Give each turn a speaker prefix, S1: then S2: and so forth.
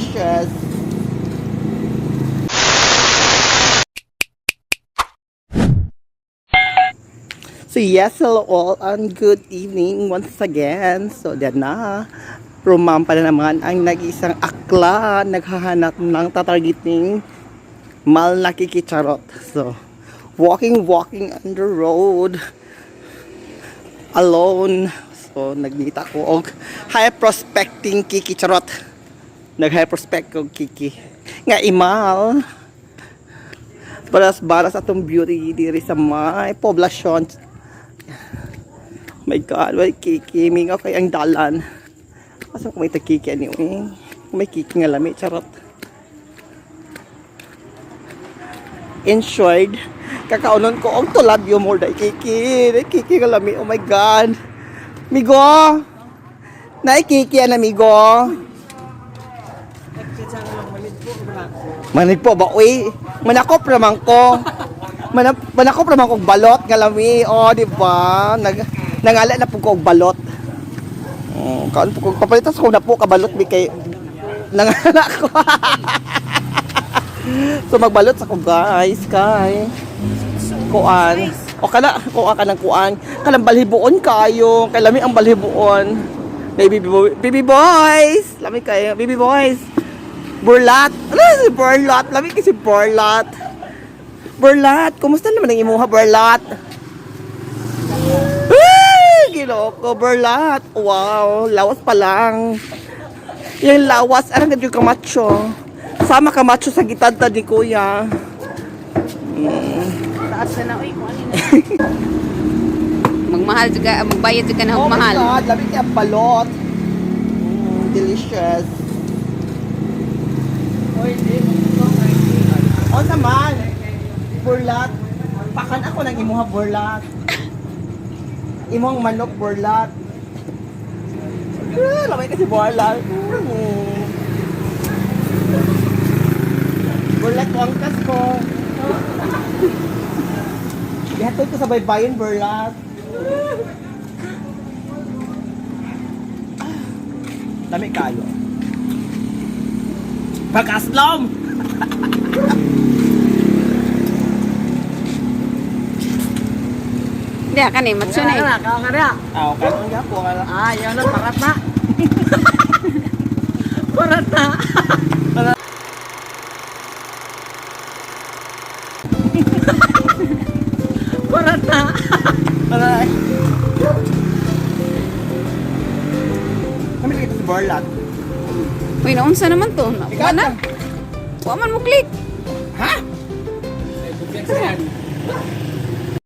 S1: delicious. So yes, hello all and good evening once again. So yan na, rumampa na naman ang nag-isang akla, naghahanap ng tatargeting mal na kikicharot. So walking on the road alone. So nagdita ko og high prospecting kikicharot. Nag-high prospect ko kiki nga imal baras atong beauty diri sa may poblasyon. My God, may kiki mingaw kay ang dalan. Asa ko may takiki anyway. May kiki nga lami charot. Insured. Kakaunon ko og tulad yo more dai kiki. May kiki nga lami. Oh my God. Migo. Naikiki ana migo. Manid po ba uy? Manakop naman ko. Manakop naman kong balot nga lami. Oh, di ba? Nangala na po ko og balot. Kaan po ko papalitas ko na po kabalot bi kay nangala ko. So magbalot sa ko guys kay kuan. O kana ko ka ng kuan. Kanang balhibuon kayo. Kay lami ang balhibuon. Baby boys. Lami kayo. Baby boys. Burlat. Ano si Burlat? Lami kasi Burlat. Burlat. Kumusta naman ang imuha Burlat? Ginoko, Burlat. Wow, lawas pa lang. Yung lawas, arang gadyo kamacho. Sama kamacho sa gitanta ni kuya.
S2: Taas na na, uy, kung ano na. Magmahal juga, magbayad juga na
S1: Oh my
S2: mahal.
S1: God, labi niya balot. Delicious. O naman, Burlat. Pakan ako ng imuha Burlat. Imong manok Burlat. Lamay kasi Burlat. Burlat ko ang kas ko. Ihatod ko sa baybayin Burlat. Dami kayo. Pagkaslom!
S2: Hindi, kan eh, matsunay.
S1: Kau ka rin. Okay. Ang gapo ka lang. Yan na, parat na. Parat na. Parat na. Parat. Kami nakita si Barlat.
S2: Uy, naunsa naman to. Nakuha na. Huwag man mo click.
S1: Ha?